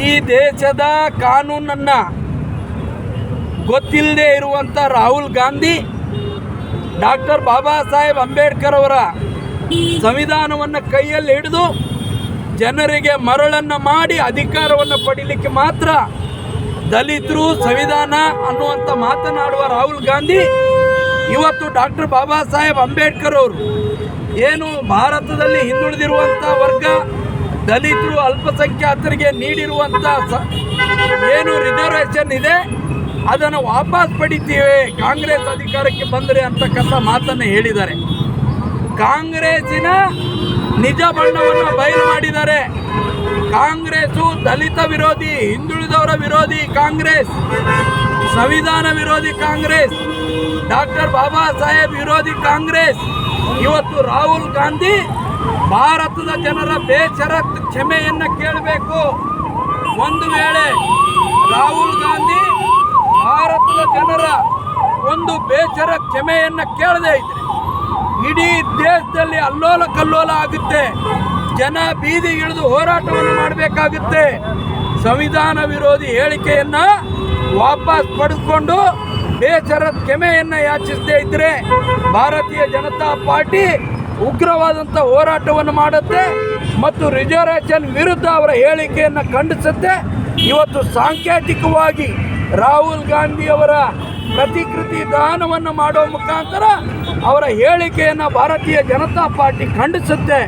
ಈ ದೇಶದ ಕಾನೂನನ್ನು ಗೊತ್ತಿಲ್ಲದೆ ಇರುವಂಥ ರಾಹುಲ್ ಗಾಂಧಿ ಡಾಕ್ಟರ್ ಬಾಬಾ ಸಾಹೇಬ್ ಅಂಬೇಡ್ಕರ್ ಅವರ ಸಂವಿಧಾನವನ್ನು ಕೈಯಲ್ಲಿ ಹಿಡಿದು ಜನರಿಗೆ ಮರಳನ್ನು ಮಾಡಿ ಅಧಿಕಾರವನ್ನು ಪಡೀಲಿಕ್ಕೆ ಮಾತ್ರ ದಲಿತರು ಸಂವಿಧಾನ ಅನ್ನುವಂಥ ಮಾತನಾಡುವ ರಾಹುಲ್ ಗಾಂಧಿ ಇವತ್ತು ಡಾಕ್ಟರ್ ಬಾಬಾ ಸಾಹೇಬ್ ಅಂಬೇಡ್ಕರ್ ಅವರು ಏನು ಭಾರತದಲ್ಲಿ ಹಿಂದುಳಿದಿರುವಂಥ ವರ್ಗ ದಲಿತರು ಅಲ್ಪಸಂಖ್ಯಾತರಿಗೆ ನೀಡಿರುವಂಥ ಏನು ರಿಸರ್ವೇಷನ್ ಇದೆ ಅದನ್ನು ವಾಪಸ್ ಪಡಿತೀವಿ ಕಾಂಗ್ರೆಸ್ ಅಧಿಕಾರಕ್ಕೆ ಬಂದರೆ ಅಂತಕ್ಕಂಥ ಮಾತನ್ನು ಹೇಳಿದ್ದಾರೆ. ಕಾಂಗ್ರೆಸ್ಸಿನ ನಿಜ ಬಣ್ಣವನ್ನು ಬಯಲು ಮಾಡಿದ್ದಾರೆ. ಕಾಂಗ್ರೆಸ್ಸು ದಲಿತ ವಿರೋಧಿ, ಹಿಂದುಳಿದವರ ವಿರೋಧಿ ಕಾಂಗ್ರೆಸ್, ಸಂವಿಧಾನ ವಿರೋಧಿ ಕಾಂಗ್ರೆಸ್, ಡಾಕ್ಟರ್ ಬಾಬಾ ಸಾಹೇಬ್ ವಿರೋಧಿ ಕಾಂಗ್ರೆಸ್. ಇವತ್ತು ರಾಹುಲ್ ಗಾಂಧಿ ಭಾರತದ ಜನರ ಬೇಷರತ್ ಕ್ಷಮೆಯನ್ನು ಕೇಳಬೇಕು. ಒಂದು ವೇಳೆ ರಾಹುಲ್ ಗಾಂಧಿ ಭಾರತದ ಜನರ ಒಂದು ಬೇಷರತ್ ಕ್ಷಮೆಯನ್ನು ಕೇಳದೇ ಇದ್ರೆ ಇಡೀ ದೇಶದಲ್ಲಿ ಅಲ್ಲೋಲ ಕಲ್ಲೋಲ ಆಗುತ್ತೆ. ಜನ ಬೀದಿಗಿಳಿದು ಹೋರಾಟವನ್ನು ಮಾಡಬೇಕಾಗುತ್ತೆ. ಸಂವಿಧಾನ ವಿರೋಧಿ ಹೇಳಿಕೆಯನ್ನು ವಾಪಸ್ ಪಡೆದುಕೊಂಡು ಬೇಷರತ್ ಕ್ಷಮೆಯನ್ನು ಯಾಚಿಸದೇ ಇದ್ದರೆ ಭಾರತೀಯ ಜನತಾ ಪಾರ್ಟಿ ಉಗ್ರವಾದಂಥ ಹೋರಾಟವನ್ನು ಮಾಡುತ್ತೆ ಮತ್ತು ರಿಸರ್ವೇಷನ್ ವಿರುದ್ಧ ಅವರ ಹೇಳಿಕೆಯನ್ನು ಖಂಡಿಸುತ್ತೆ. ಇವತ್ತು ಸಾಂಕೇತಿಕವಾಗಿ ರಾಹುಲ್ ಗಾಂಧಿಯವರ ಪ್ರತಿಕೃತಿ ದಾನವನ್ನು ಮಾಡುವ ಮುಖಾಂತರ ಅವರ ಹೇಳಿಕೆಯನ್ನು ಭಾರತೀಯ ಜನತಾ ಪಾರ್ಟಿ ಖಂಡಿಸುತ್ತೆ.